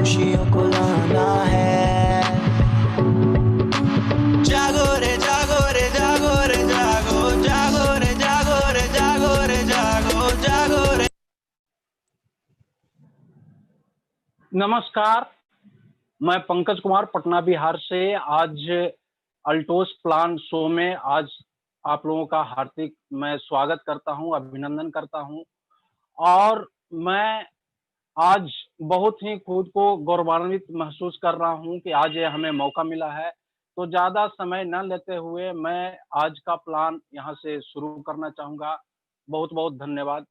खुशियों को लाना है। जागो रे जागो रे जागो रे जागो, जागो रे जागो रे जागो रे जागो, जागो रे। नमस्कार, मैं पंकज कुमार पटना बिहार से आज अल्टोस प्लान शो में आज आप लोगों का हार्दिक मैं स्वागत करता हूं, अभिनंदन करता हूं। और मैं आज बहुत ही खुद को गौरवान्वित महसूस कर रहा हूं कि आज ये हमें मौका मिला है। तो ज़्यादा समय न लेते हुए मैं आज का प्लान यहाँ से शुरू करना चाहूँगा। बहुत-बहुत धन्यवाद।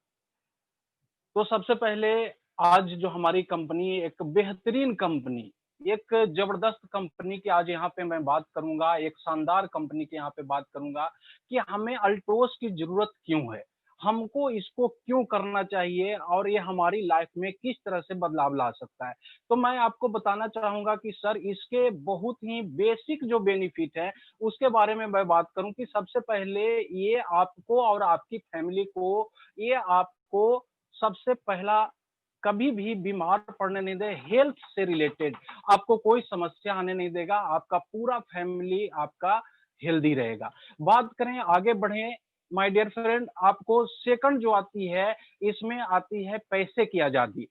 तो सबसे पहले आज जो हमारी कंपनी एक बेहतरीन कंपनी, एक ज़बरदस्त कंपनी की आज यहाँ पे मैं बात करूँगा, एक शानदार कंपनी की यहाँ पे बात करूँगा कि हमें अल्टोस की ज़रूरत क्यों है? हमको इसको क्यों करना चाहिए और ये हमारी लाइफ में किस तरह से बदलाव ला सकता है? तो मैं आपको बताना चाहूँगा कि सर इसके बहुत ही बेसिक जो बेनिफिट है, उसके बारे में मैं बात करूँ कि सबसे पहले ये आपको और आपकी फैमिली को, ये आपको सबसे पहला कभी भी बीमार पड़ने नहीं दे, हेल्थ से रिलेटेड आपको कोई समस्या आने नहीं देगा, आपका पूरा फैमिली आपका हेल्दी रहेगा। बात करें आगे बढ़ें, माय डियर फ्रेंड, आपको सेकंड जो आती है, इसमें आती है पैसे की आज़ादी।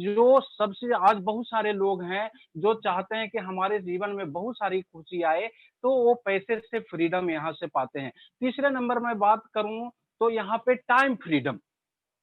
जो सबसे आज बहुत सारे लोग हैं, जो चाहते हैं कि हमारे जीवन में बहुत सारी खुशी आए, तो वो पैसे से फ्रीडम यहाँ से पाते हैं। तीसरे नंबर में बात करूँ, तो यहाँ पे टाइम फ्रीडम।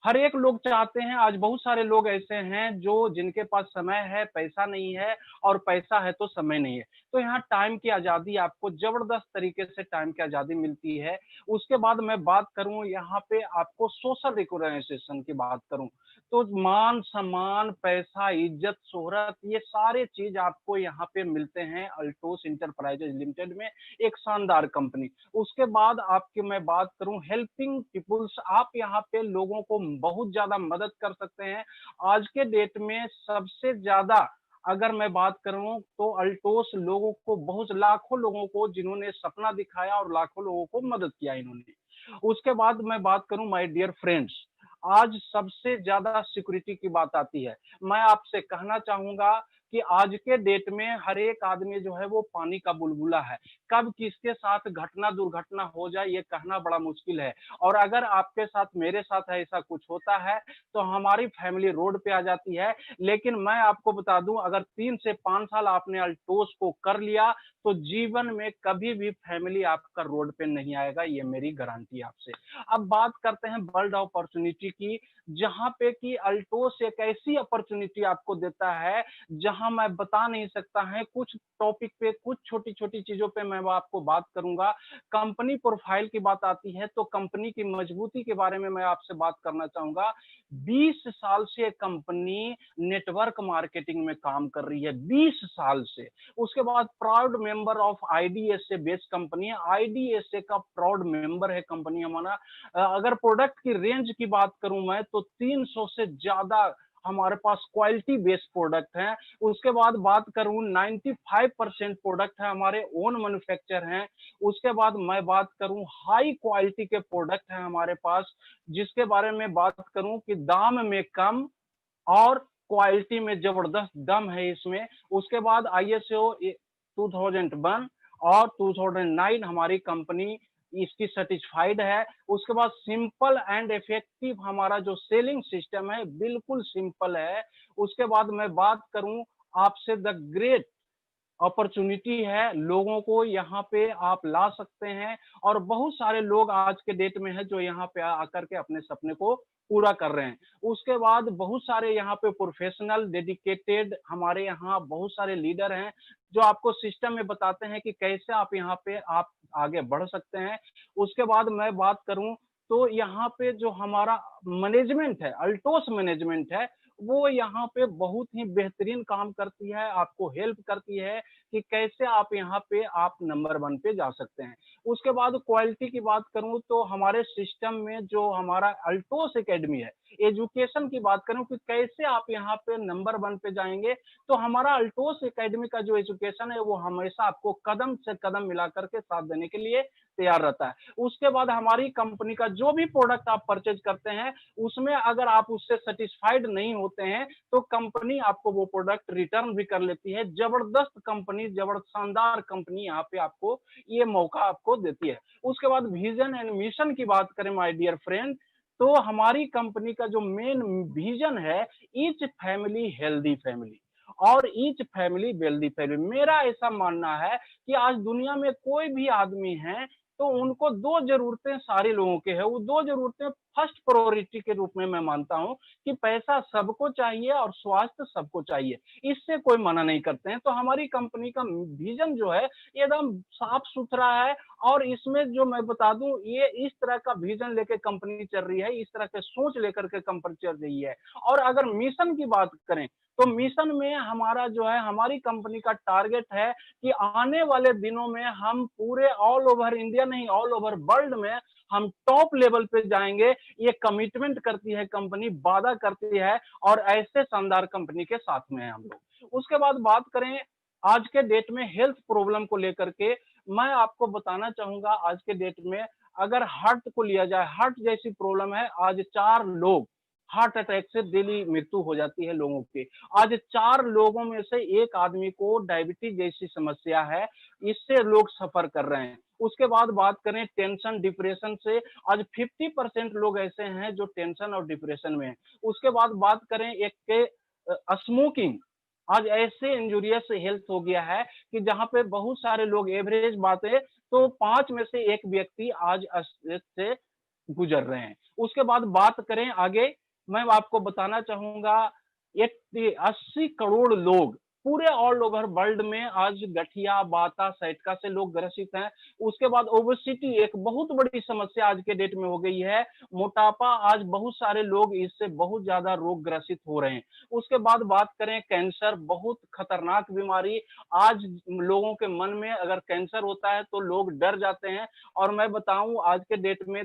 हर एक लोग चाहते हैं, आज बहुत सारे लोग ऐसे हैं जो जिनके पास समय है, पैसा नहीं है और पैसा है तो समय नहीं है। तो यहाँ टाइम की आज़ादी आपको ज़बरदस्त तरीके से टाइम की आज़ादी मिलती है। उसके बाद मैं बात करूँ यहाँ पे आपको सोशल रिकॉग्नाइजेशन की बात करूँ, तो मान-सम्मान, पैसा, इज़्ज़त, शोहरत ये सारे चीज़ आपको यहाँ पे मिलते हैं अल्टोस एंटरप्राइजेज़ लिमिटेड में, एक शानदार कंपनी। उसके बाद आपकी मैं बात करूँ हेल्पिंग पीपुल्स, आप यहाँ पे लोगों को बहुत ज़्यादा मदद कर सकते हैं। आज के डेट में सबसे ज़्यादा अगर मैं बात करूँ तो अल्टोस लोगों को बहुत लाखों लोगों को जिन्होंने सपना दिखाया और लाखों लोगों को मदद किया इन्होंने। उसके बाद मैं बात करूँ माय डियर फ्रेंड्स, आज सबसे ज़्यादा सिक्योरिटी की बात आती है। मैं आपसे कहना चाहूँगा कि आज के डेट में हर एक आदमी जो है वो पानी का बुलबुला है। कब किसके साथ घटना दुर्घटना हो जाए ये कहना बड़ा मुश्किल है। और अगर आपके साथ मेरे साथ ऐसा कुछ होता है तो हमारी फैमिली रोड पे आ जाती है। लेकिन मैं आपको बता दूं अगर 3 से 5 साल आपने अल्टोस को कर लिया तो जीवन में कभी भी फैमिली आपका रोड पे नहीं आएगा, ये मेरी गारंटी आपसे। अब बात करते हैं वर्ल्ड अपॉर्चुनिटी की, जहाँ पे कि अल्टोस एक ऐसी अपॉर्चुनिटी आपको देता है जहाँ मैं बता नहीं सकता है, कुछ टॉपिक पे कुछ छोटी-छोटी चीज़ों पे मैं आपको बात करूँगा। कंपनी प्रोफाइल की बात आती है तो कंपनी की मजबूती के बारे में मैं आपसे बात करना चाहूँगा। 20 साल से कंपनी नेटवर्क मार्केटिंग में काम कर रही है, 20 साल से। उसके बाद proud member of IDSA based company है, आईडीएसए का प्राउड मेंबर है कंपनी हमारा। अगर प्रोडक्ट की रेंज की बात करूँ मैं तो 300 से ज़्यादा हमारे पास क्वालिटी बेस्ड प्रोडक्ट हैं। उसके बाद बात करूँ 95% प्रोडक्ट है हमारे ओन मैन्युफैक्चर हैं। उसके बाद मैं बात करूँ हाई क्वालिटी के प्रोडक्ट हैं हमारे पास, जिसके बारे में बात करूँ कि दाम में कम और क्वालिटी में जबरदस्त दम है इसमें। उसके बाद आईएसओ 2001 और 2009 हमारी कंपनी इसकी सर्टिफाइड है। उसके बाद सिंपल एंड इफेक्टिव हमारा जो सेलिंग सिस्टम है बिल्कुल सिंपल है। उसके बाद मैं बात करूं आपसे द ग्रेट अपॉर्चुनिटी है, लोगों को यहाँ पे आप ला सकते हैं और बहुत सारे लोग आज के डेट में हैं जो यहाँ पे आकर के अपने सपने को पूरा कर रहे हैं। उसके बाद बहुत सारे यहाँ पे प्रोफेशनल डेडिकेटेड हमारे यहाँ बहुत सारे लीडर हैं, जो आपको सिस्टम में बताते हैं कि कैसे आप यहाँ पे आप आगे बढ़ सकते हैं। उसके बाद मैं बात करूँ तो यहाँ पे जो हमारा मैनेजमेंट है, अल्टोस मैनेजमेंट है, वो यहाँ पे बहुत ही बेहतरीन काम करती है, आपको हेल्प करती है कि कैसे आप यहाँ पे आप नंबर 1 पे जा सकते हैं। उसके बाद क्वालिटी की बात करूँ तो हमारे सिस्टम में जो हमारा अल्टोस एकेडमी है, एजुकेशन की बात करूँ कि कैसे आप यहाँ पे नंबर 1 पे जाएँगे, तो हमारा अल्टोस एकेडमी का जो एजुकेशन है वो हमेशा आपको कदम से कदम मिला कर के साथ देने के लिए तैयार रहता है। उसके बाद हमारी कंपनी का जो भी प्रोडक्ट आप परचेज करते हैं, उसमें अगर आप उससे सैटिस्फाइड नहीं होते हैं, तो कंपनी आपको वो प्रोडक्ट रिटर्न भी कर लेती है। जबरदस्त कंपनी, शानदार कंपनी यहाँ पे आपको ये मौका आपको देती है। उसके बाद विजन एंड मिशन की बात करें माय डियर फ्रेंड, तो हमारी कंपनी का जो मेन विजन है, ईच फैमिली हेल्दी फैमिली और ईच फैमिली वेल्दी फैमिली। मेरा ऐसा मानना है कि आज दुनिया में कोई भी आदमी है तो उनको दो जरूरतें सारे लोगों के हैं। वो दो जरूरतें फर्स्ट प्रायोरिटी के रूप में मैं मानता हूं कि पैसा सबको चाहिए और स्वास्थ्य सबको चाहिए। इससे कोई मना नहीं करते हैं। तो हमारी कंपनी का विजन जो है एकदम साफ सुथरा है और इसमें जो मैं बता दूं, ये इस तरह का विजन लेके कंपनी चल रही है, इस तरह के सोच लेकर के कंपनी चल रही है। और अगर मिशन की बात करें तो मिशन में हमारा जो है, हमारी कंपनी का टारगेट है कि आने वाले दिनों में हम पूरे ऑल ओवर इंडिया नहीं, ऑल ओवर वर्ल्ड में हम टॉप लेवल पे जाएंगे। ये कमिटमेंट करती है कंपनी, वादा करती है और ऐसे शानदार कंपनी के साथ में है हम लोग। उसके बाद बात करें आज के डेट में हेल्थ प्रॉब्लम को लेकर के, मैं आपको बताना चाहूंगा आज के डेट में अगर हार्ट को लिया जाए, हार्ट जैसी प्रॉब्लम है, आज 4 लोग हार्ट अटैक से डेली मृत्यु हो जाती है लोगों की। आज 4 लोगों में से एक आदमी को डायबिटीज जैसी समस्या है, इससे लोग सफर कर रहे हैं। उसके बाद बात करें टेंशन डिप्रेशन से, आज 50% लोग ऐसे हैं जो टेंशन और डिप्रेशन में हैं। उसके बाद बात करें एक के स्मोकिंग, आज ऐसे इंजूरियस हेल्थ हो गया है कि जहां पे बहुत सारे लोग, एवरेज बात है तो 5 में से एक व्यक्ति आज से गुजर रहे हैं। उसके बाद बात करें आगे, मैं आपको बताना चाहूंगा 80 करोड़ लोग पूरे ऑल ओवर वर्ल्ड में आज गठिया, बाता, सैटका से लोग ग्रसित हैं। उसके बाद ओबेसिटी एक बहुत बड़ी समस्या आज के डेट में हो गई है। मोटापा, आज बहुत सारे लोग इससे बहुत ज्यादा रोग ग्रसित हो रहे हैं। उसके बाद बात करें कैंसर, बहुत खतरनाक बीमारी। आज लोगों के मन में अगर कैंसर होता है तो लोग डर जाते हैं। और मैं बताऊं आज के डेट में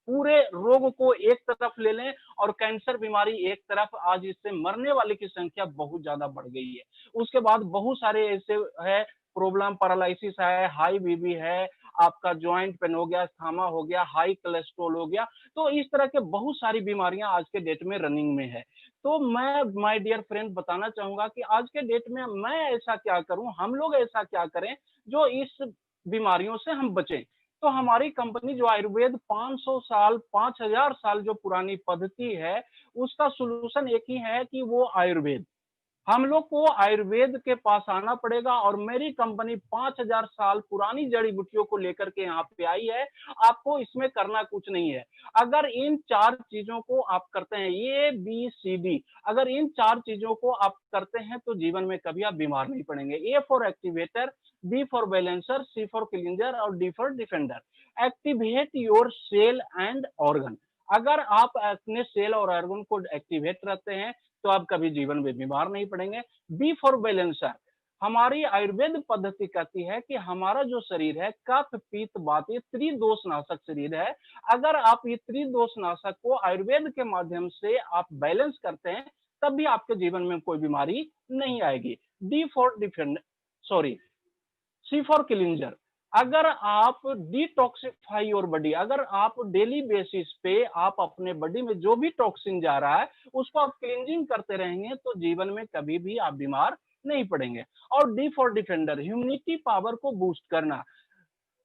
पूरे रोग को एक तरफ ले लें और कैंसर बीमारी एक तरफ, आज इससे मरने वाले की संख्या बहुत ज्यादा बढ़ गई है। उसके बाद बहुत सारे ऐसे है प्रॉब्लम, पैरालिसिस है, हाई बीपी है, आपका ज्वाइंट पेन हो गया, स्थामा हो गया, हाई कोलेस्ट्रॉल हो गया। तो इस तरह के बहुत सारी बीमारियां आज के डेट में रनिंग में है। तो मैं माय डियर फ्रेंड बताना चाहूंगा कि आज के डेट में मैं ऐसा क्या करूं, हम लोग ऐसा क्या करें जो इस बीमारियों से हम बचें। तो हमारी कंपनी जो आयुर्वेद 500 साल, 5000 साल जो पुरानी पद्धति है, उसका सॉल्यूशन एक ही है कि वो आयुर्वेद। हम लोग को आयुर्वेद के पास आना पड़ेगा और मेरी कंपनी 5000 साल पुरानी जड़ी बूटियों को लेकर के यहाँ पे आई है। आपको इसमें करना कुछ नहीं है। अगर इन 4 चीजों को आप करते हैं, ए बी सी डी, अगर इन 4 चीजों को आप करते हैं तो जीवन में कभी आप बीमार नहीं पड़ेंगे। A for activator, B for balancer, C for cleanser और D for defender. Activate your cell and organ. अगर आप अपने सेल और ऑर्गन को एक्टिवेट रहते हैं तो आप कभी जीवन में बीमार नहीं पड़ेंगे। बी फॉर बैलेंसर, हमारी आयुर्वेद पद्धति कहती है कि हमारा जो शरीर है, कफ पित्त वात, ये त्रिदोष नाशक शरीर है। अगर आप ये त्रिदोष नाशक को आयुर्वेद के माध्यम से आप बैलेंस करते हैं, तब भी आपके जीवन में कोई बीमारी नहीं आएगी। D for defend, sorry, C for cleanser, अगर आप डिटॉक्सिफाई योर बॉडी, अगर आप डेली बेसिस पे आप अपने बॉडी में जो भी टॉक्सिन जा रहा है उसको आप क्लींजिंग करते रहेंगे तो जीवन में कभी भी आप बीमार नहीं पड़ेंगे। और D for defender, humanity power को बूस्ट करना,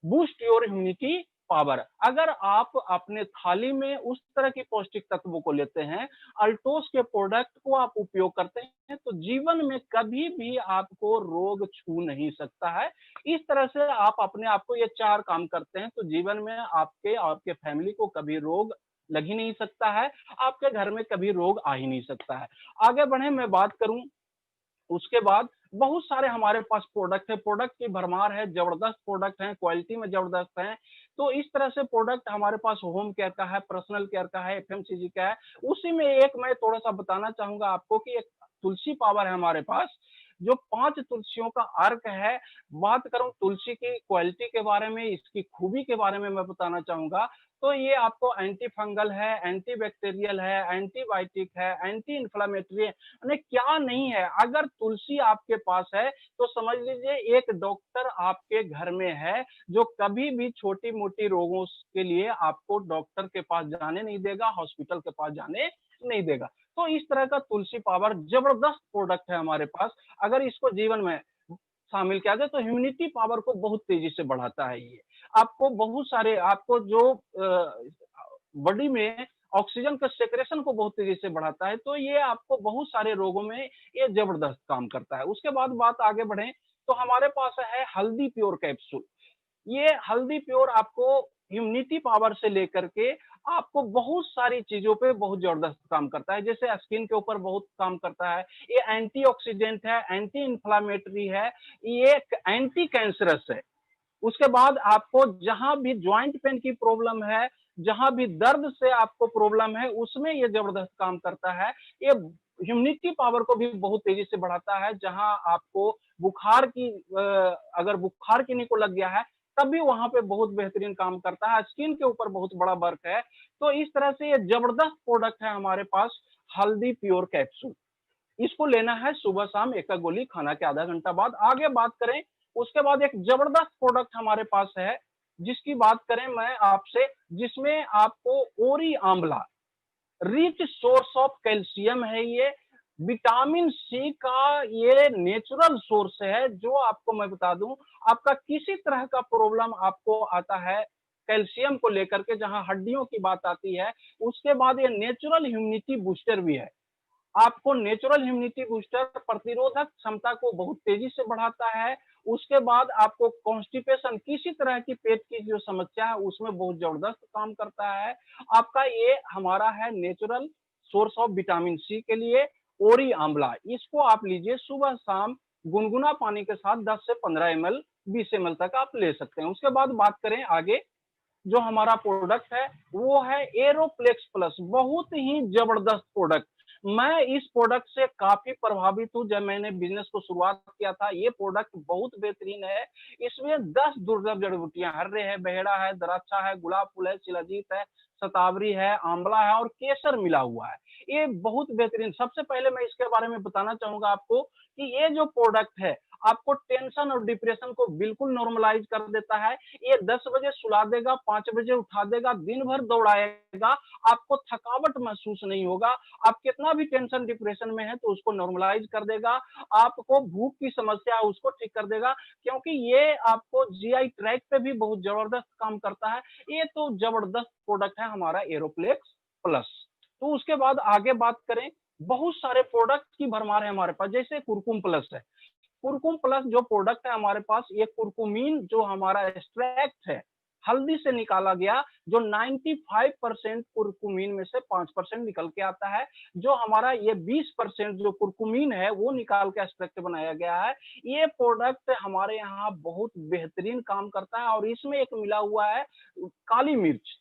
बूस्ट योर इम्यूनिटी पावर। अगर आप अपने थाली में उस तरह के पौष्टिक तत्वों को लेते हैं, अल्टोस के प्रोडक्ट को आप उपयोग करते हैं, तो जीवन में कभी भी आपको रोग छू नहीं सकता है। इस तरह से आप अपने आप को ये 4 काम करते हैं तो जीवन में आपके और आपके फैमिली को कभी रोग लग ही नहीं सकता है, आपके घर में कभी रोग आ ही नहीं सकता है। आगे बढ़े, मैं बात करूं उसके बाद बहुत सारे हमारे पास प्रोडक्ट है, प्रोडक्ट की भरमार है, जबरदस्त प्रोडक्ट है, क्वालिटी में जबरदस्त है। तो इस तरह से प्रोडक्ट हमारे पास होम केयर का है, पर्सनल केयर का है, एफएमसीजी का है। उसी में एक मैं थोड़ा सा बताना चाहूंगा आपको कि एक तुलसी पावर है हमारे पास, जो 5 तुलसियों का अर्क है। बात करूं तुलसी की क्वालिटी के बारे में, इसकी खूबी के बारे में मैं बताना चाहूंगा तो ये आपको एंटी फंगल है, एंटी बैक्टीरियल है, एंटीबायोटिक है, एंटी इन्फ्लेमेटरी है, यानी क्या नहीं है। अगर तुलसी आपके पास है तो समझ लीजिए एक डॉक्टर आपके घर में है, जो कभी भी छोटी-मोटी रोगों के लिए आपको डॉक्टर के पास जाने नहीं देगा, हॉस्पिटल के पास जाने नहीं देगा। तो इस तरह का तुलसी पावर जबरदस्त प्रोडक्ट है हमारे पास। अगर इसको जीवन में शामिल किया जाए तो इम्यूनिटी पावर को बहुत तेजी से बढ़ाता है ये। आपको बहुत सारे आपको जो बॉडी में ऑक्सीजन का सेक्रेशन को बहुत तेजी से बढ़ाता है, तो ये आपको बहुत सारे रोगों में ये जबरदस्त काम करता है। उसके बाद बात आगे बढ़े तो हमारे पास है हल्दी प्योर कैप्सूल। ये हल्दी प्योर आपको इम्यूनिटी पावर से लेकर के आपको बहुत सारी चीजों पे बहुत जबरदस्त काम करता है। जैसे स्किन के ऊपर बहुत काम करता है, ये एंटीऑक्सीडेंट है, एंटी इन्फ्लामेटरी है, ये एंटी कैंसरस है। उसके बाद आपको जहां भी ज्वाइंट पेन की प्रॉब्लम है, जहां भी दर्द से आपको प्रॉब्लम है, उसमें ये जबरदस्त काम करता है। ये इम्यूनिटी पावर को भी बहुत तेजी से बढ़ाता है। जहां आपको बुखार की अगर बुखार किन्हीं को लग गया है, तब भी वहां पे बहुत बेहतरीन काम करता है। स्किन के ऊपर बहुत बड़ा वर्क है। तो इस तरह से ये जबरदस्त प्रोडक्ट है हमारे पास, हल्दी प्योर कैप्सूल। इसको लेना है सुबह शाम एक गोली खाना के आधा घंटा बाद। आगे बात करें, उसके बाद एक जबरदस्त प्रोडक्ट हमारे पास है, जिसकी बात करें मैं आपसे, जिसमें आपको ओरी आंवला, रिच सोर्स ऑफ कैल्शियम है ये, विटामिन सी का ये नेचुरल सोर्स है। जो आपको मैं बता दूं, आपका किसी तरह का प्रॉब्लम आपको आता है कैल्शियम को लेकर के, जहां हड्डियों की बात आती है, उसके बाद ये नेचुरल इम्यूनिटी बूस्टर भी है। आपको नेचुरल इम्यूनिटी बूस्टर प्रतिरोधक क्षमता को बहुत तेजी से बढ़ाता है। उसके बाद आपको कॉन्स्टिपेशन, किसी तरह की पेट की जो समस्या है उसमें बहुत जबरदस्त काम करता है। आपका ये हमारा है natural source of vitamin C के लिए ओरी आंवला। इसको आप लीजिए सुबह शाम गुनगुना पानी के साथ 10 से 15 एमएल 20 एमएल तक आप ले सकते हैं। उसके बाद बात करें आगे, जो हमारा प्रोडक्ट है वो है एरोप्लेक्स प्लस, बहुत ही जबरदस्त प्रोडक्ट। मैं इस प्रोडक्ट से काफी प्रभावित हूं। जब मैंने बिजनेस को शुरुआत किया था, ये प्रोडक्ट बहुत बेहतरीन है। इसमें 10 दुर्लभ जड़ी बूटियां, हर्रे है, बहेड़ा है, दराक्षा है, गुलाब फूल है, शिलाजीत है, शतावरी है, आंवला है और केसर मिला हुआ है। ये बहुत बेहतरीन। सबसे पहले मैं इसके बारे में बताना चाहूंगा आपको कि ये जो प्रोडक्ट है आपको टेंशन और डिप्रेशन को बिल्कुल नॉर्मलाइज कर देता है। ये 10 बजे सुला देगा, 5 बजे उठा देगा, दिन भर दौड़ाएगा, आपको थकावट महसूस नहीं होगा। आप कितना भी टेंशन डिप्रेशन में है तो उसको नॉर्मलाइज कर देगा। आपको भूख की समस्या है उसको ठीक कर देगा, क्योंकि ये आपको जीआई ट्रैक पे भी बहुत जबरदस्त काम करता है। ये तो जबरदस्त प्रोडक्ट है हमारा एरोप्लेक्स प्लस। तो उसके बाद आगे बात करें, बहुत सारे प्रोडक्ट की भरमार है हमारे पास, जैसे कुरकुम प्लस है। कुरकुम प्लस जो प्रोडक्ट है हमारे पास, ये कुरकुमीन जो हमारा एक्सट्रैक्ट है हल्दी से निकाला गया, जो 95% कुरकुमीन में से 5% निकल के आता है। जो हमारा ये 20% जो कुरकुमीन है वो निकाल के एक्सट्रैक्ट बनाया गया है। ये प्रोडक्ट हमारे यहाँ बहुत बेहतरीन काम करता है। और इसमें एक मिला हुआ है काली मिर्च,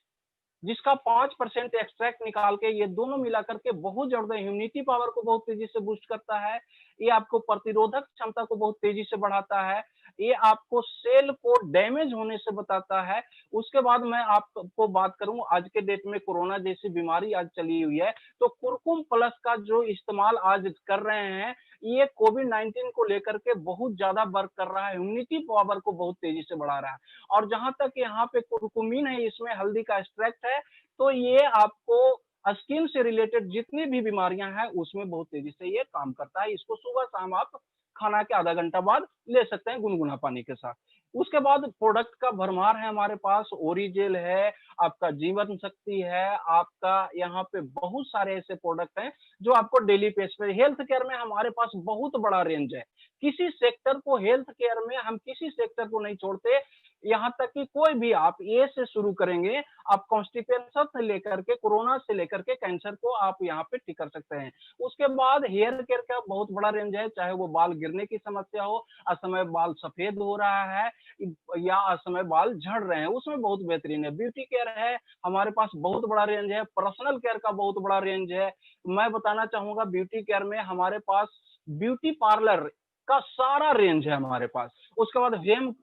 जिसका 5% एक्सट्रैक्ट निकाल के, ये दोनों मिला करके बहुत ज्यादा इम्यूनिटी पावर को बहुत तेजी से बूस्ट करता है। ये आपको प्रतिरोधक क्षमता को बहुत तेजी से बढ़ाता है। ये आपको सेल को डैमेज होने से बताता है। उसके बाद मैं आपको बात करूं, आज के डेट में कोरोना जैसी बीमारी आज चली हुई है, तो कुरकुम प्लस का जो इस्तेमाल आज कर रहे हैं, ये कोविड-19 को लेकर के बहुत ज्यादा वर्क कर रहा है, इम्यूनिटी पावर को बहुत तेजी से बढ़ा रहा है। और जहां तक यहाँ पे कुरकुमीन है, इसमें हल्दी का एक्सट्रैक्ट है, तो ये आपको स्किन से रिलेटेड जितनी भी बीमारियां हैं उसमें बहुत तेजी से ये काम करता है। इसको सुबह शाम आप खाना के आधा घंटा बाद ले सकते हैं गुनगुना पानी के साथ। उसके बाद प्रोडक्ट का भरमार है हमारे पास, ओरिजेल है, आपका जीवन शक्ति है, आपका यहाँ पे बहुत सारे ऐसे प्रोडक्ट हैं जो आपको डेली बेस पे, हेल्थ केयर में हमारे पास बहुत बड़ा रेंज है। किसी सेक्टर को हेल्थ केयर में हम किसी सेक्टर को नहीं छोड़ते। यहाँ तक कि कोई भी आप ए से शुरू करेंगे, आप कॉन्स्टिपेशन से लेकर के कोरोना से लेकर के कैंसर को आप यहाँ पे ठीक कर सकते हैं। उसके बाद हेयर केयर का बहुत बड़ा रेंज है, चाहे वो बाल गिरने की समस्या हो, असमय बाल सफेद हो रहा है या असमय बाल झड़ रहे हैं, उसमें बहुत बेहतरीन है। ब्यूटी केयर है, हमारे पास बहुत बड़ा रेंज है। पर्सनल केयर का बहुत बड़ा रेंज है। मैं बताना चाहूंगा ब्यूटी केयर में हमारे पास ब्यूटी पार्लर का सारा रेंज है हमारे पास। उसके बाद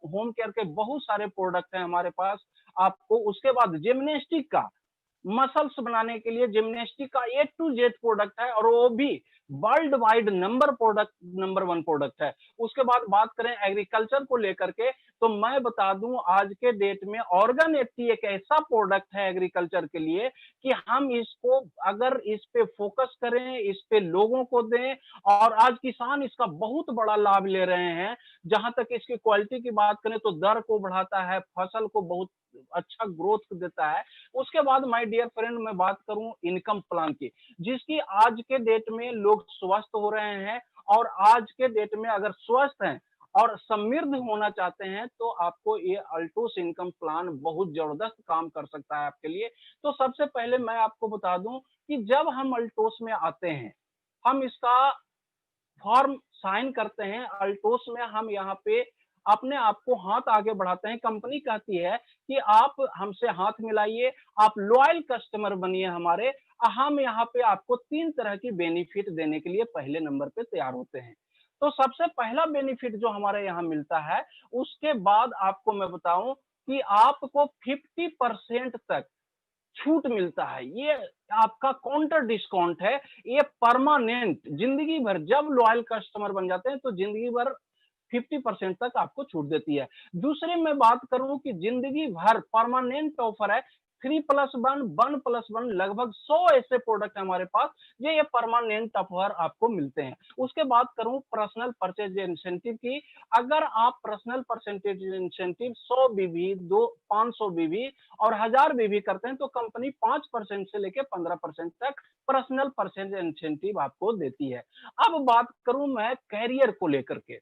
होम केयर के बहुत सारे प्रोडक्ट हैं हमारे पास। आपको उसके बाद जिम्नास्टिक का, मसल्स बनाने के लिए जिम्नास्टिक का ए टू जेड प्रोडक्ट है और वो भी वर्ल्ड वाइड नंबर 1 प्रोडक्ट है। उसके बाद बात करें एग्रीकल्चर को लेकर के, तो मैं बता दूं आज के डेट में ऑर्गन 80 एक ऐसा प्रोडक्ट है एग्रीकल्चर के लिए कि हम इसको अगर इस पे फोकस करें, इस पे लोगों को दें, और आज किसान इसका बहुत बड़ा लाभ ले रहे हैं। जहां तक इसकी क्वालिटी की बात करें तो दर को बढ़ाता है, फसल को बहुत अच्छा ग्रोथ देता है। उसके बाद माय डियर फ्रेंड मैं बात करूं इनकम प्लान की, जिसकी आज के डेट में लोग स्वस्थ हो रहे हैं, और आज के डेट में अगर स्वस्थ हैं और समृद्ध होना चाहते हैं तो आपको ये अल्टोस इनकम प्लान बहुत जबरदस्त काम कर सकता है आपके लिए। तो सबसे पहले मैं आपको बता दूं कि जब हम अल्टोस में आते हैं, हम इसका फॉर्म साइन करते हैं, अल्टोस में हम यहाँ पे अपने आप को हाथ आगे बढ़ाते हैं। कंपनी कहती है कि आप हमसे हाथ मिलाइए, आप लॉयल कस्टमर बनिए हमारे। हम यहाँ पे आपको 3 तरह की बेनिफिट देने के लिए पहले नंबर पे तैयार होते हैं। तो सबसे पहला बेनिफिट जो हमारे यहाँ मिलता है, उसके बाद आपको मैं बताऊं कि आपको 50% तक छूट मिलता है। ये आपका काउंटर डिस्काउंट है, ये परमानेंट जिंदगी भर, जब लॉयल कस्टमर बन जाते हैं तो जिंदगी भर 50% तक आपको छूट देती है। दूसरी मैं बात करूं कि जिंदगी भर परमानेंट ऑफर है, 3+1 1+1 लगभग 100 ऐसे प्रोडक्ट है हमारे पास ये परमानेंट ऑफर आपको मिलते हैं। उसके बाद करूं पर्सनल परचेज इंसेंटिव की, अगर आप पर्सनल परसेंटेज इंसेंटिव 100 बीबी, 500 बीबी और 1000 बीबी करते हैं तो कंपनी 5% से लेकर 15% तक पर्सनल परचेज इंसेंटिव आपको देती है। अब बात करूं मैं कैरियर को लेकर के,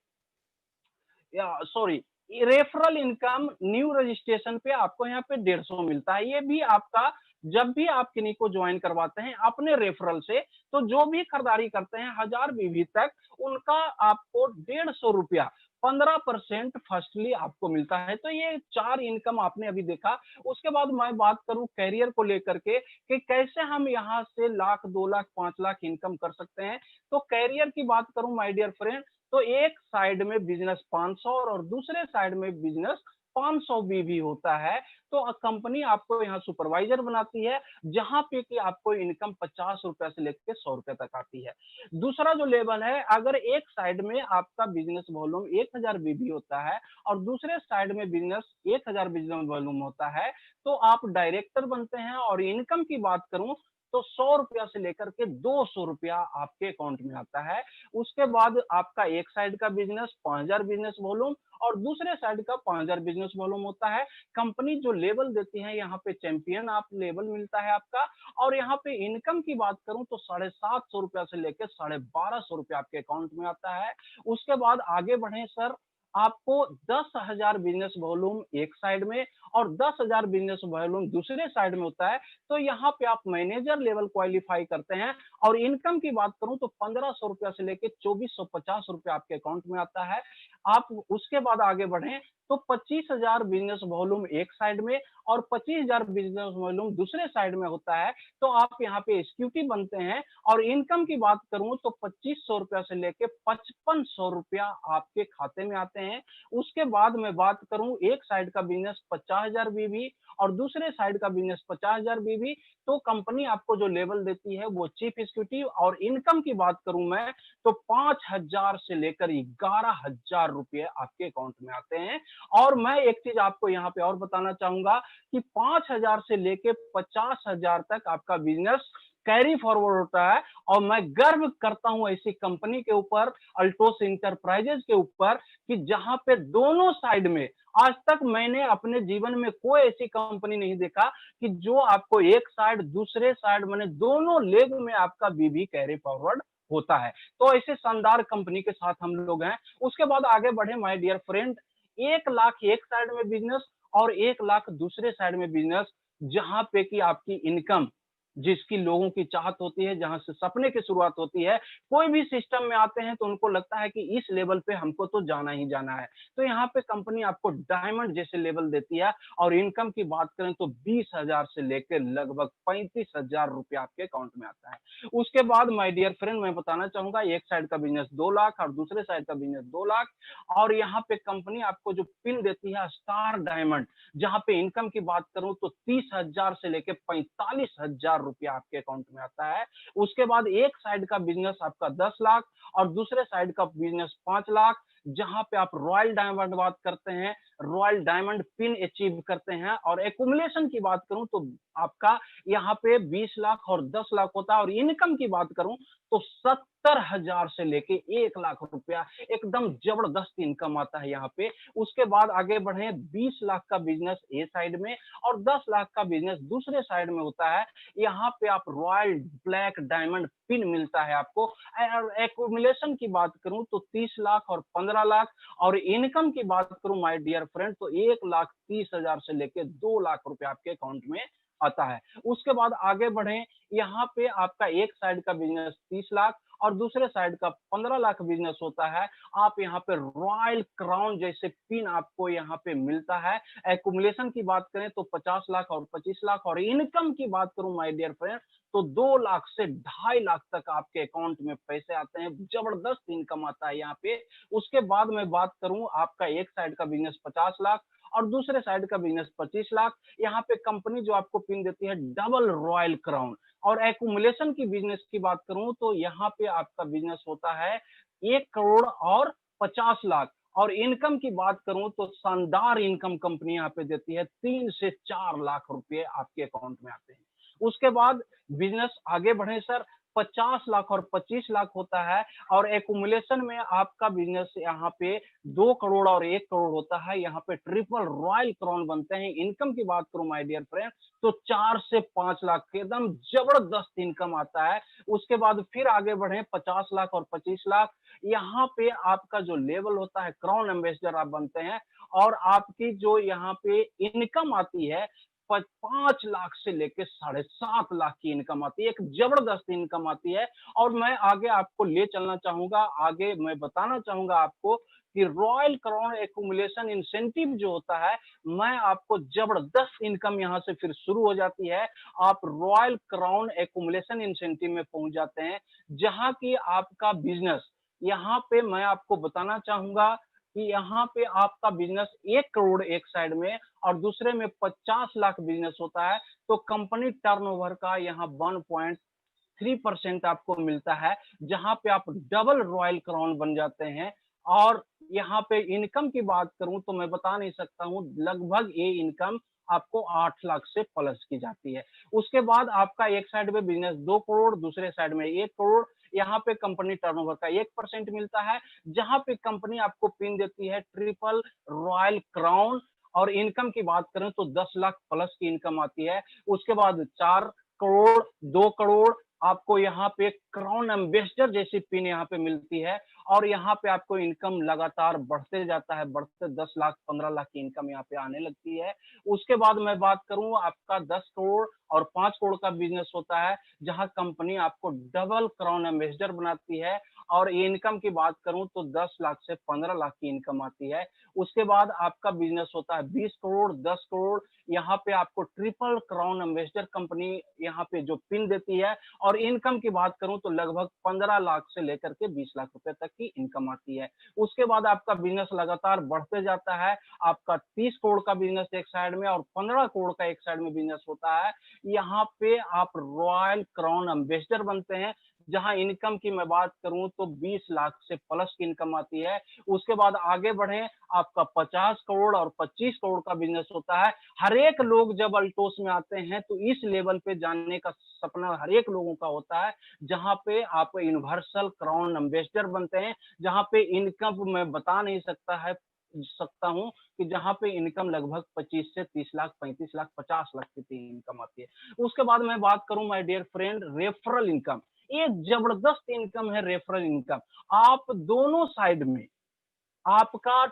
sorry, referral income new registration पे आपको यहाँ पे 150 मिलता है। ये भी आपका जब भी आप किन्हीं को ज्वाइन करवाते हैं अपने रेफरल से, तो जो भी खरीदारी करते हैं 1000 बीवी तक, उनका आपको 150 रुपया 15% फर्स्टली आपको मिलता है। तो ये 4 इनकम आपने अभी देखा। उसके बाद मैं बात करूं कैरियर को लेकर के कि कैसे हम यहाँ से लाख, 2 लाख, 5 लाख इनकम कर सकते हैं। तो कैरियर की बात करूं माय डियर फ्रेंड, तो एक साइड में बिजनेस 500 और दूसरे साइड में बिजनेस 500 भी होता है। तो कंपनी आपको यहाँ सुपरवाइजर बनाती है, जहां पे कि आपको इनकम 50 रुपए से लेकर 100 रुपए तक आती है। दूसरा जो लेवल है, अगर एक साइड में आपका बिजनेस वॉल्यूम 1000 बीबी होता है और दूसरे साइड में बिजनेस 1000 बिजनेस वॉल्यूम होता है, तो आप डायरेक्टर बनते हैं। और इनकम की बात करूं तो 100 रुपया से लेकर के 200 रुपया आपके अकाउंट में आता है। उसके बाद आपका एक साइड का बिजनेस 5000 बिजनेस वॉल्यूम और दूसरे साइड का 5000 बिजनेस वॉल्यूम होता है। कंपनी जो लेवल देती है यहाँ पे चैंपियन आप लेवल मिलता है आपका। और यहाँ पे इनकम की बात करूं तो 750 रुपया से लेकर 1250 रुपया आपके अकाउंट में आता है। उसके बाद आगे बढ़े सर, आपको 10,000 बिजनेस वॉल्यूम एक साइड में और 10,000 बिजनेस वॉल्यूम दूसरे साइड में होता है। तो यहाँ पे आप मैनेजर लेवल क्वालिफाई करते हैं। और इनकम की बात करूं तो 1500 रुपया से लेकर 2450 रुपया आपके अकाउंट में आता है। आप उसके बाद आगे बढ़े तो 25,000 बिजनेस वॉल्यूम एक साइड में और 25,000 बिजनेस वॉल्यूम दूसरे साइड में होता है। तो आप यहाँ पे एग्जीक्यूटिव बनते हैं। और इनकम की बात करूं तो 2500 रुपया से लेके 5500 रुपया आपके खाते में आते हैं। उसके बाद मैं बात करूं एक साइड का बिजनेस 50,000 बीबी और दूसरे साइड का बिजनेस 50,000 बीबी, तो कंपनी आपको जो लेवल देती है वो चीफ एग्जीक्यूटिव। और इनकम की बात करूं मैं तो 5,000 से लेकर 11,000 रुपये आपके अकाउंट में आते हैं। और मैं एक चीज आपको यहाँ पे और बताना चाहूंगा कि 5,000 से लेके 50,000 तक आपका बिजनेस कैरी फॉरवर्ड होता है। और मैं गर्व करता हूं ऐसी कंपनी के ऊपर, अल्टोस इंटरप्राइजेज के ऊपर, कि जहां पे दोनों साइड में आज तक मैंने अपने जीवन में कोई ऐसी कंपनी नहीं देखा कि जो आपको एक साइड दूसरे साइड मैंने दोनों लेग में आपका बीबी कैरी फॉरवर्ड होता है। तो ऐसे शानदार कंपनी के साथ हम लोग हैं। उसके बाद आगे बढ़े माय डियर फ्रेंड, 1 लाख एक साइड में बिजनेस और 1 लाख दूसरे साइड में बिजनेस, जहां पे कि आपकी इनकम जिसकी लोगों की चाहत होती है, जहाँ से सपने की शुरुआत होती है। कोई भी सिस्टम में आते हैं तो उनको लगता है कि इस लेवल पे हमको तो जाना ही जाना है। तो यहाँ पे कंपनी आपको डायमंड जैसे लेवल देती है और इनकम की बात करें तो 20,000 से लेके लगभग 35,000 रुपया आपके अकाउंट में आता है। उसके बाद माय डियर फ्रेंड मैं बताना चाहूँगा, एक साइड का बिज़नेस 2 लाख और दूसरे साइड का बिज़नेस 2 लाख, और यहाँ पे कंपनी आपको जो पिन देती है स्टार डायमंड, जहाँ पे इनकम की बात करूँ तो 30,000 से लेके 45,000 रुपया आपके अकाउंट में आता है। उसके बाद एक साइड का बिज़नेस आपका 10 लाख और दूसरे साइड का बिज़नेस 5 लाख, जहाँ पे आप रॉयल डायमंड बात करते हैं, रॉयल डायमंड पिन अचीव करते हैं, और एक्युमुलेशन की बात करूँ तो आपका यहाँ पे 20 लाख और 10 लाख होता है, और इनकम की बात करूँ तो 70,000 से लेके 1 लाख रुपया एकदम जबरदस्त इनकम आता है यहाँ पे। उसके बाद आगे बढ़े, 20 लाख का बिज़नेस ए साइड में और 10 लाख का बिज़नेस दूसरे साइड में होता है। यहाँ पे आप रॉयल ब्लैक डायमंड पिन मिलता है आपको। और एक्युमुलेशन की बात करूँ तो 30 लाख और 15 लाख, और इनकम की बात करूँ माय डियर फ्रेंड तो 1,30,000 से लेके 2 लाख रुपए आपके अकाउंट में आता है। उसके बाद आगे बढ़े, यहाँ पे आपका एक साइड का बिज़नेस 30 लाख और दूसरे साइड का 15 लाख बिज़नेस होता है। आप यहाँ पे रॉयल क्राउन जैसे पिन आपको यहाँ पे मिलता है। एक्युमुलेशन की बात करें तो 50 लाख और 25 लाख, और इनकम की बात करूँ माय डियर फ्रेंड तो 2 लाख से 2.5 लाख तक आपके अकाउंट में पैसे आते हैं। जबरदस्त इनकम आता है यहाँ पे। उसके बाद मैं बात करूँ, आपका एक साइड का बिज़नेस 50 लाख और दूसरे साइड का बिज़नेस 25 लाख। यहाँ पे कंपनी जो आपको पिन देती है डबल रॉयल क्राउन। और एक्युमुलेशन की बिज़नेस की बात करूँ तो यहाँ पे आपका बिज़नेस होता है 1 करोड़ और 50 लाख, और इनकम की बात करूँ तो शानदार इनकम कंपनी यहाँ पे देती है, 3 से 4 लाख रुपए आपके अकाउंट में आते हैं। उसके बाद बिज़नेस आगे बढ़े सर, 50 लाख और 25 लाख होता है, और एक्युमुलेशन में आपका बिज़नेस यहाँ पे 2 करोड़ और 1 करोड़ होता है। यहाँ पे ट्रिपल रॉयल क्राउन बनते हैं। इनकम की बात करूँ माय डियर फ्रेंड तो 4 से 5 लाख के एकदम जबरदस्त इनकम आता है। उसके बाद फिर आगे बढ़े, 50 लाख और 25 लाख, यहाँ पे आपका जो लेवल होता है क्राउन एम्बेसडर आप बनते हैं, और आपकी जो यहाँ पे इनकम आती है 5 लाख से लेके 7.5 लाख की इनकम आती है। एक जबरदस्त इनकम आती है। और मैं आगे आपको ले चलना चाहूंगा, आगे मैं बताना चाहूंगा आपको कि रॉयल क्राउन एक्युमुलेशन इंसेंटिव जो होता है, मैं आपको जबरदस्त इनकम यहाँ से फिर शुरू हो जाती है। आप रॉयल क्राउन एक्युमुलेशन इंसेंटिव में पहुंच जाते हैं, जहां की आपका बिजनेस, यहाँ पे मैं आपको बताना चाहूंगा कि यहाँ पे आपका बिजनेस 1 करोड़ एक साइड में और दूसरे में 50 लाख बिजनेस होता है, तो कंपनी टर्नओवर का यहाँ 1.3% आपको मिलता है, जहां पे आप डबल रॉयल क्राउन बन जाते हैं। और यहाँ पे इनकम की बात करूं तो मैं बता नहीं सकता हूं, लगभग ये इनकम आपको 8 लाख से प्लस की जाती है। उसके बाद आपका एक साइड में बिजनेस 2 करोड़, दूसरे साइड में 1 करोड़, यहाँ पे कंपनी टर्नओवर का 1% मिलता है, जहां पे कंपनी आपको पिन देती है ट्रिपल रॉयल क्राउन। और इनकम की बात करें तो 10 लाख प्लस की इनकम आती है। उसके बाद 4 करोड़, 2 करोड़, आपको यहाँ पे क्राउन एम्बेसडर जैसी पिन यहाँ पे मिलती है, और यहाँ पे आपको इनकम लगातार बढ़ते जाता है, बढ़ते 10 लाख 15 लाख की इनकम यहाँ पे आने लगती है। उसके बाद मैं बात करूं, आपका 10 करोड़ और 5 करोड़ का बिजनेस होता है, जहां कंपनी आपको डबल क्राउन एम्बेसडर बनाती है, और इनकम की बात करूं तो 10 लाख से 15 लाख की इनकम आती है। उसके बाद आपका बिजनेस होता है 20 करोड़, 10 करोड़, यहाँ पे आपको ट्रिपल क्राउन एम्बेसडर कंपनी यहाँ पे जो पिन देती है, और इनकम की बात करूं तो लगभग 15 लाख से लेकर के 20 लाख रुपए तक की इनकम आती है। उसके बाद आपका बिजनेस लगातार बढ़ते जाता है। आपका 30 करोड़ का बिजनेस एक साइड में और 15 करोड़ का एक साइड में बिजनेस होता है। यहाँ पे आप रॉयल क्राउन एम्बेसडर बनते हैं, जहां इनकम की मैं बात करूं तो 20 लाख से प्लस की इनकम आती है। उसके बाद आगे बढ़े, आपका 50 करोड़ और 25 करोड़ का बिजनेस होता है। हर एक लोग जब अल्टोस में आते हैं तो इस लेवल पे जाने का सपना हर एक लोगों का होता है, जहां पे आप यूनिवर्सल क्राउन एम्बेसडर बनते हैं, जहां पे इनकम मैं बता नहीं सकता हूं कि जहां पे इनकम लगभग 25 से 30 लाख, 35 लाख, 50 लाख की इनकम आती है। उसके बाद मैं बात करूं my dear friend, referral income. ये जबरदस्त इनकम है रेफरल इनकम। आप दोनों साइड में आपका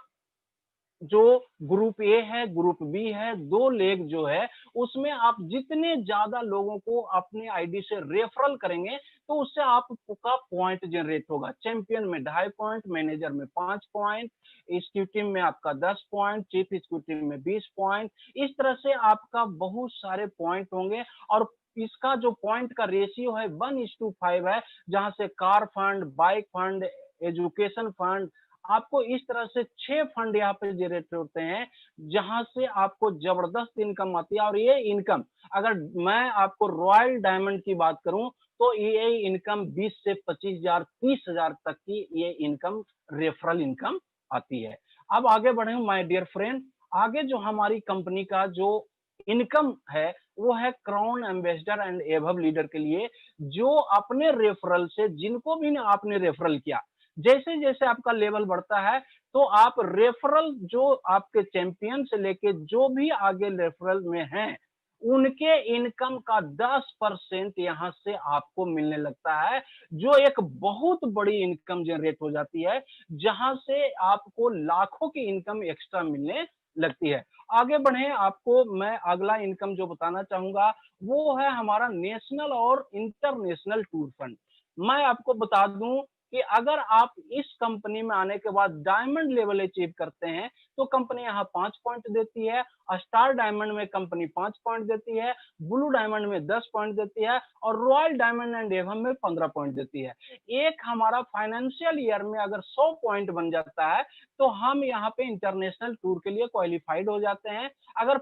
जो ग्रुप ए है, ग्रुप बी है, 2 लेग जो है, उसमें आप जितने ज़्यादा लोगों को अपने आईडी से रेफरल करेंगे, तो उससे आपका पॉइंट जनरेट होगा। चैंपियन में 2.5 पॉइंट, मैनेजर में 5 पॉइंट, एग्जीक्यूटिव में आपका 10 पॉइंट, चीफ एग्जीक्यूटिव में 20 पॉइंट, इस तरह से आपका बहुत सारे पॉइंट होंगे और इसका जो पॉइंट का रेशियो है 1:5 है, जहाँ से car fund, bike fund, education fund, आपको इस तरह से 6 फंड यहाँ पे जनरेट होते हैं, जहां से आपको जबरदस्त इनकम आती है। और ये इनकम, अगर मैं आपको रॉयल डायमंड की बात करूं, तो ये इनकम 20 से 25,000, 30,000 तक की ये इनकम, रेफरल इनकम आती है। अब आगे बढ़े माय डियर फ्रेंड, आगे जो हमारी कंपनी का जो इनकम है, वो है crown ambassador and above leader के लिए, जो अपने रेफरल से, जिनको भी आपने रेफरल किया, जैसे जैसे आपका लेवल बढ़ता है, तो आप रेफरल जो आपके चैंपियन से लेके जो भी आगे रेफरल में हैं, उनके इनकम का 10% यहाँ से आपको मिलने लगता है, जो एक बहुत बड़ी इनकम जनरेट हो जाती है, जहां से आपको लाखों की इनकम एक्स्ट्रा मिलने लगती है। आगे बढ़े, आपको मैं अगला इनकम जो बताना चाहूंगा, वो है हमारा नेशनल और इंटरनेशनल टूर फंड। मैं आपको बता दूं कि अगर आप इस कंपनी में आने के बाद डायमंड लेवल अचीव करते हैं, तो कंपनी यहाँ 5 पॉइंट देती है, स्टार डायमंड में कंपनी 5 पॉइंट देती है, ब्लू डायमंड में 10 पॉइंट देती है और रॉयल डायमंड एंड एवम में 15 पॉइंट देती है। एक हमारा फाइनेंशियल ईयर में अगर 100 पॉइंट बन जाता है, तो हम यहाँ पे इंटरनेशनल टूर के लिए क्वालिफाइड हो जाते हैं। अगर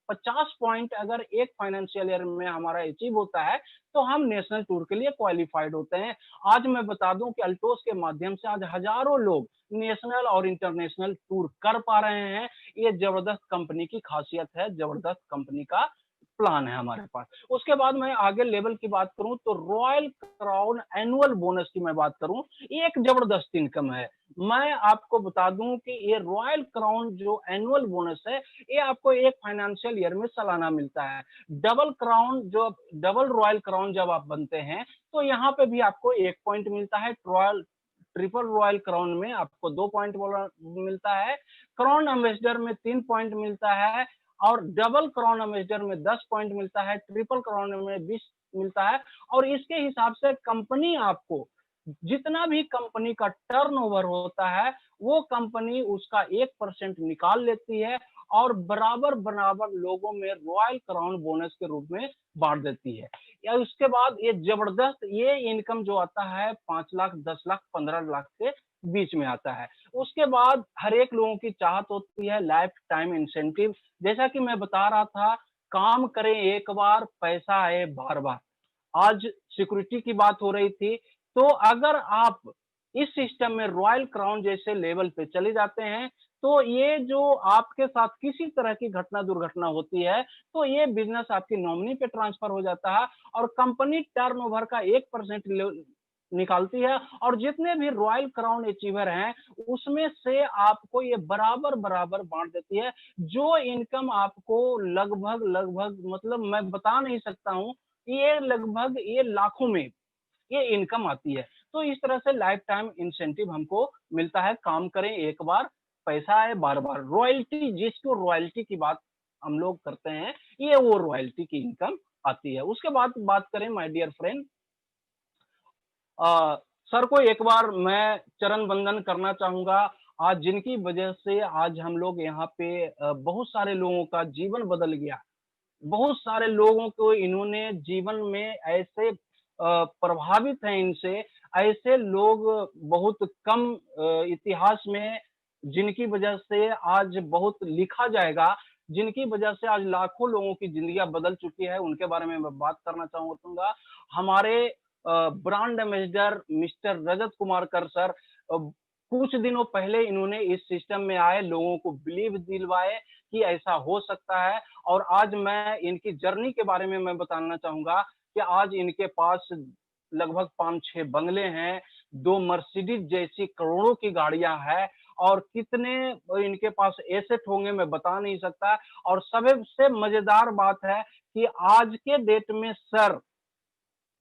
50 पॉइंट अगर एक फाइनेंशियल ईयर में हमारा अचीव होता है, तो हम नेशनल टूर के लिए क्वालिफाइड होते हैं। आज मैं बता दूं कि अल्टोस के माध्यम से आज हजारों लोग नेशनल और इंटरनेशनल टूर कर पा रहे हैं। ये जबरदस्त कंपनी की खासियत है, जबरदस्त कंपनी का प्लान है हमारे पास। उसके बाद मैं आगे लेवल की बात करूं, तो रॉयल क्राउन एनुअल बोनस की मैं बात करूं, एक जबरदस्त इनकम है। मैं आपको बता दूं कि ये रॉयल क्राउन जो एनुअल बोनस है, ये आपको एक फाइनेंशियल ईयर में सालाना मिलता है। डबल क्राउन, जो डबल रॉयल क्राउन जब आप बनते हैं, तो यहाँ पे भी आपको 1 पॉइंट मिलता है। रॉयल ट्रिपल रॉयल क्राउन में आपको 2 पॉइंट मिलता है। क्राउन एम्बेसडर में 3 पॉइंट मिलता है और डबल क्राउन एम्बेसडर में 10 पॉइंट मिलता है, ट्रिपल क्राउन में 20 मिलता है। और इसके हिसाब से कंपनी आपको, जितना भी कंपनी का टर्नओवर होता है, वो कंपनी उसका 1% निकाल लेती है और बराबर बराबर लोगों में रॉयल क्राउन बोनस के रूप में बांट देती है। या उसके बाद ये जबरदस्त ये इनकम जो आता है 5 लाख, 10 लाख, 15 लाख के बीच में आता है। उसके बाद हर एक लोगों की चाहत होती है लाइफ टाइम इंसेंटिव। जैसा कि मैं बता रहा था, काम करें एक बार, पैसा आए बार बार। आज सिक्योरिटी की बात हो रही थी, तो अगर आप इस सिस्टम में रॉयल क्राउन जैसे लेवल पे चले जाते हैं, तो ये जो आपके साथ किसी तरह की घटना दुर्घटना होती है, तो ये बिजनेस आपकी नॉमिनी पे ट्रांसफर हो जाता है और कंपनी टर्नओवर का 1% निकालती है और जितने भी रॉयल क्राउन अचीवर हैं, उसमें से आपको ये बराबर बराबर बांट देती है। जो इनकम आपको लगभग लगभग, मतलब मैं बता नहीं सकता हूं, ये लगभग ये लाखों में ये इनकम आती है। तो इस तरह से लाइफ टाइम इंसेंटिव हमको मिलता है, काम करें एक बार, पैसा आए बार बार। रॉयल्टी, जिसको रॉयल्टी की बात हम लोग करते हैं, ये वो रॉयल्टी की इनकम आती है। उसके बाद बात करें माय डियर फ्रेंड, सर को एक बार मैं चरण वंदन करना चाहूंगा, आज जिनकी वजह से आज हम लोग यहाँ पे बहुत सारे लोगों का जीवन बदल गया। बहुत सारे लोगों को इन्होंने जीवन में ऐसे प्रभावित हैं इनसे, ऐसे लोग बहुत कम इतिहास में, जिनकी वजह से आज बहुत लिखा जाएगा, जिनकी वजह से आज लाखों लोगों की जिंदगियां बदल चुकी है, उनके बारे में मैं बात करना चाहूंगा। हमारे brand ambassador mister Rajat Kumar कर सर, कुछ दिनों पहले इन्होंने इस सिस्टम में आए, लोगों को बिलीव दिलवाए कि ऐसा हो सकता है। और आज मैं इनकी जर्नी के बारे में मैं बताना चाहूंगा कि आज इनके पास लगभग 5-6 बंगले हैं, 2 मर्सिडीज जैसी करोड़ों की गाड़ियां हैं और कितने इनके पास एसेट होंगे मैं बता नहीं सकता। और सबसे मजेदार बात है कि आज के डेट में सर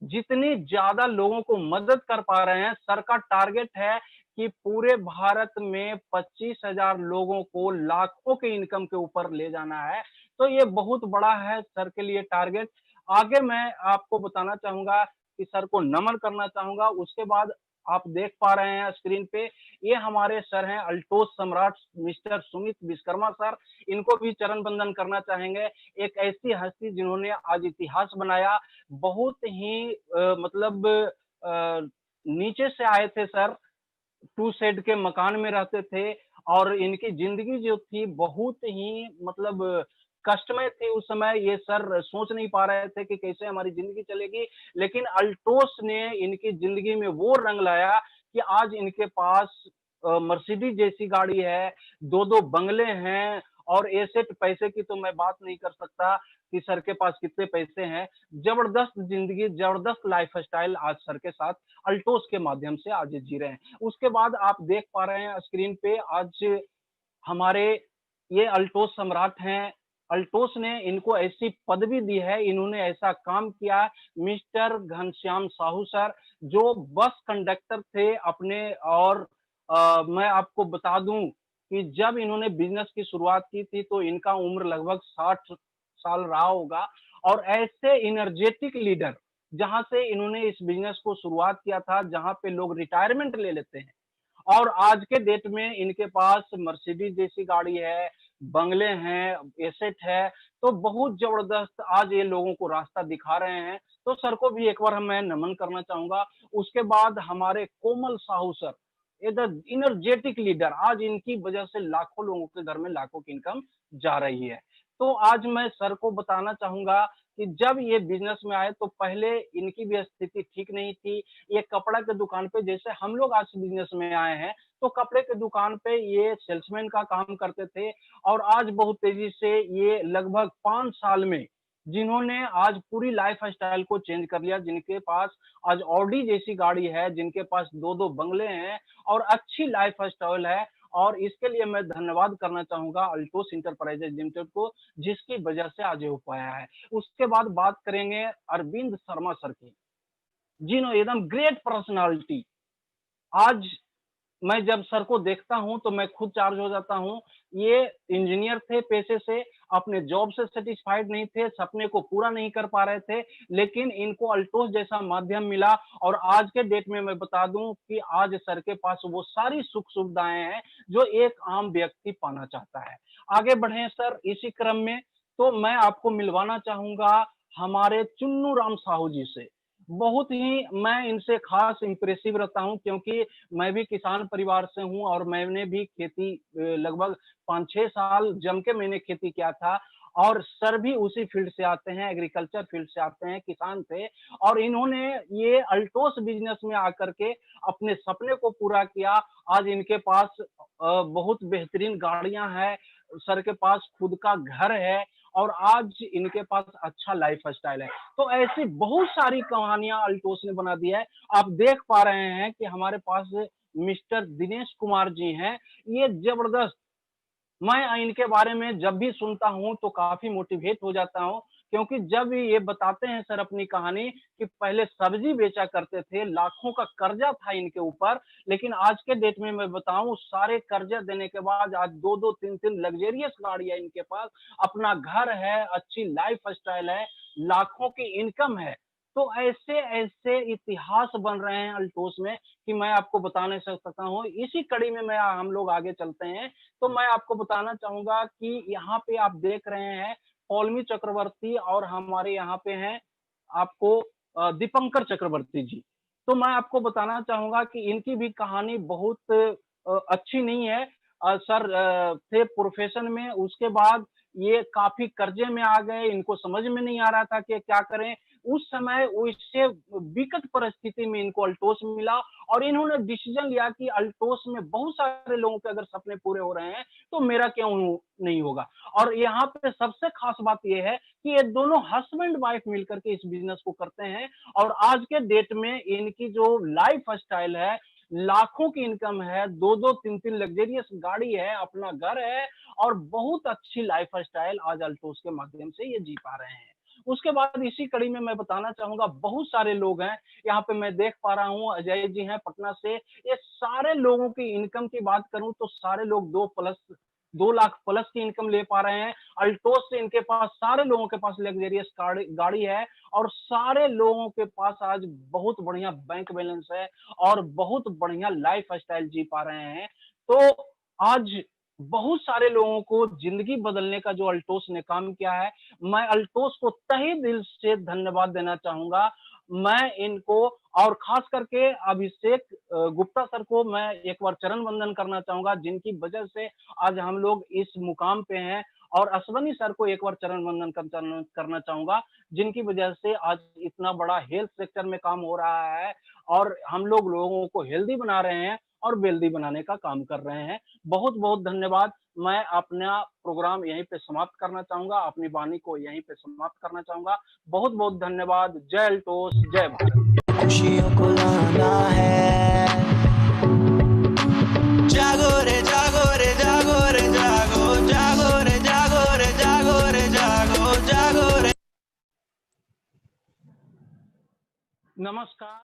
जितनी ज्यादा लोगों को मदद कर पा रहे हैं, सर का टारगेट है कि पूरे भारत में 25,000 लोगों को लाखों के इनकम के ऊपर ले जाना है। तो ये बहुत बड़ा है सर के लिए टारगेट। आगे मैं आपको बताना चाहूँगा कि सर को नमन करना चाहूँगा। उसके बाद आप देख पा रहे हैं स्क्रीन पे, ये हमारे सर हैं अल्टोस सम्राट मिस्टर सुमित विश्वकर्मा सर। इनको भी चरण वंदन करना चाहेंगे। एक ऐसी हस्ती जिन्होंने आज इतिहास बनाया। बहुत ही मतलब नीचे से आए थे सर, टू शेड के मकान में रहते थे और इनकी ज़िंदगी जो थी बहुत ही मतलब कष्टमय थी उस समय। ये सर सोच नहीं पा रहे थे कि कैसे हमारी ज़िंदगी चलेगी, लेकिन अल्टोस ने इनकी ज़िंदगी में वो रंग लाया कि आज इनके पास मर्सिडीज़ जैसी गाड़ी है, 2-2 बंगले हैं और एसेट पैसे की तो मैं बात नहीं कर सकता कि सर के पास कितने पैसे हैं। ज़बरदस्त ज़िंदगी, ज़बरदस्त लाइफ़स्टाइल आज सर के साथ अल्टोस के माध्यम से आज ये जी रहे हैं। उसके बाद आप देख पा रहे हैं स्क्रीन पे आज हमारे ये अल्टोस सम्राट हैं। अल्टोस ने इनको ऐसी पदवी दी है, इन्होंने ऐसा काम किया, मिस्टर घनश्याम साहू सर, जो बस कंडक्टर थे अपने और मैं आपको बता दूँ कि जब इन्होंने बिज़नेस की शुरुआत की थी, तो इनका उम्र लगभग 60 साल रहा होगा और ऐसे एनर्जेटिक लीडर, जहाँ से इन्होंने इस बिज़नेस को शुरुआत किया था, जहाँ पे लोग रिटायरमेंट ले लेते हैं। और आज के डेट में इनके पास मर्सिडीज जैसी गाड़ी है, बंगले हैं, एसेट है, तो बहुत ज़बरदस्त आज ये लोगों को रास्ता दिखा रहे हैं। तो सर को भी एक बार मैं नमन करना चाहूँगा। उसके बाद हमारे कोमल साहू सर, ये द एनर्जेटिक लीडर, आज इनकी वजह से लाखों लोगों के घर में लाखों की इनकम जा रही है। तो आज मैं सर को बताना चाहूँगा कि जब ये बिज़नेस में आए तो पहले इनकी भी स्थिति ठीक नहीं थी। ये कपड़ा के दुकान पे जैसे हम लोग आज बिज़नेस में आए हैं, तो कपड़े के दुकान पे ये सेल्समैन का काम करते थे और आज बहुत तेज़ी से ये लगभग 5 साल में जिन्होंने आज पूरी लाइफ़स्टाइल को चेंज कर लिया, जिनके पास आज ऑडी जैसी गाड़ी है, जिनके पास 2-2 बंगले हैं और अच्छी लाइफ़स्टाइल है और इसके लिए मैं धन्यवाद करना चाहूँगा अल्टोस एंटरप्राइजेज़ लिमिटेड को, जिसकी वजह से आज ये हो पाया है। उसके बाद बात करेंगे अरविंद शर्मा सर की। जी नो, एकदम ग्रेट पर्सनैलिटी। आज मैं जब सर को देखता हूँ तो मैं खुद चार्ज हो जाता हूँ। ये इंजीनियर थे पेशे से, अपने जॉब से सैटिस्फाइड नहीं थे, सपने को पूरा नहीं कर पा रहे थे, लेकिन इनको अल्टोस जैसा माध्यम मिला और आज के डेट में मैं बता दूँ कि आज सर के पास वो सारी सुख-सुविधाएँ हैं, जो एक आम व्यक्ति पाना चाहता है। आगे बढ़ें सर इसी क्रम में, तो मैं आपको मिलवाना चाहूँगा हमारे चुन्नू राम साहू जी से। बहुत ही मैं इनसे ख़ास इम्प्रेसिव रहता हूँ क्योंकि मैं भी किसान परिवार से हूँ और मैंने भी खेती लगभग 5-6 साल जम के मैंने खेती किया था और सर भी उसी फील्ड से आते हैं, एग्रीकल्चर फील्ड से आते हैं, किसान थे और इन्होंने ये अल्टोस बिज़नेस में आकर के अपने सपने को पूरा किया। आज इनके पास बहुत बेहतरीन गाड़ियाँ हैं, सर के पास खुद का घर है और आज इनके पास अच्छा लाइफ़स्टाइल है। तो ऐसी बहुत सारी कहानियाँ अल्टोस ने बना दी है। आप देख पा रहे हैं कि हमारे पास मिस्टर दिनेश कुमार जी हैं, ये ज़बरदस्त। मैं इनके बारे में जब भी सुनता हूँ तो काफ़ी मोटिवेट हो जाता हूँ, क्योंकि जब ये बताते हैं सर अपनी कहानी कि पहले सब्ज़ी बेचा करते थे, लाखों का कर्ज़ा था इनके ऊपर, लेकिन आज के डेट में मैं बताऊँ सारे कर्ज़ा देने के बाद आज 2-2 3-3 लग्ज़रियस गाड़ी है इनके पास, अपना घर है, अच्छी लाइफ़स्टाइल है, लाखों की इनकम है। तो ऐसे-ऐसे इतिहास बन रहे हैं अल्टोस में कि मैं आपको बता नहीं सकता हूँ। इसी कड़ी में मैं हम लोग आगे चलते हैं तो मैं आपको बताना चाहूँगा कि यहाँ पे आप देख रहे हैं पौलमी चक्रवर्ती और हमारे यहाँ पे हैं आपको दीपंकर चक्रवर्ती जी। तो मैं आपको बताना चाहूँगा कि इनकी भी कहानी बहुत अच्छी नहीं है। सर थे प्रोफ़ेशन में, उसके बाद ये काफ़ी कर्ज़े में आ गए, इनको समझ में नहीं आ रहा था कि क्या करें। उस समय उससे विकट परिस्थिति में इनको अल्टोस मिला और इन्होंने डिसीजन लिया कि अल्टोस में बहुत सारे लोगों के अगर सपने पूरे हो रहे हैं, तो मेरा क्यों नहीं होगा? और यहाँ पे सबसे खास बात ये है कि ये दोनों हस्बैंड वाइफ मिलकर के इस बिज़नेस को करते हैं और आज के डेट में इनकी जो लाइफ़ स्टाइल है, लाखों की इनकम है, 2-2 3-3 लग्ज़रियस गाड़ी है, अपना घर है और बहुत अच्छी लाइफ़ स्टाइल आज अल्टोस के माध्यम से ये जी पा रहे हैं। उसके बाद इसी कड़ी में मैं बताना चाहूंगा, बहुत सारे लोग हैं यहाँ पे, मैं देख पा रहा हूँ अजय जी हैं पटना से। ये सारे लोगों की इनकम की बात करूं तो सारे लोग 2 लाख प्लस की इनकम ले पा रहे हैं। अल्टोस से इनके पास, सारे लोगों के पास लग्जरियस गाड़ी है, और सारे लोगों के पास आज बहुत बढ़िया बैंक बैलेंस है और बहुत बढ़िया लाइफ स्टाइल जी पा रहे हैं। तो आज बहुत सारे लोगों को जिंदगी बदलने का जो अल्टोस ने काम किया है, मैं अल्टोस को तहे दिल से धन्यवाद देना चाहूंगा। मैं इनको, और खास करके अभिषेक गुप्ता सर को मैं एक बार चरण वंदन करना चाहूंगा, जिनकी वजह से आज हम लोग इस मुकाम पे हैं। और अश्वनी सर को एक बार चरण वंदन करना चाहूंगा, जिनकी वजह से आज इतना बड़ा हेल्थ सेक्टर में काम हो रहा है और हम लोगों को हेल्दी बना रहे हैं और वेल्दी बनाने का काम कर रहे हैं। बहुत बहुत धन्यवाद। मैं अपना प्रोग्राम यहीं पे समाप्त करना चाहूंगा, अपनी वाणी को यहीं पे समाप्त करना चाहूंगा। बहुत बहुत धन्यवाद। जय अल्टोस, जय भारत। खुशियों को लाना है। जागो रे जागो रे जागो रे जागो, जागो रे जागो रे जागो रे जागो, जागो रे। नमस्कार।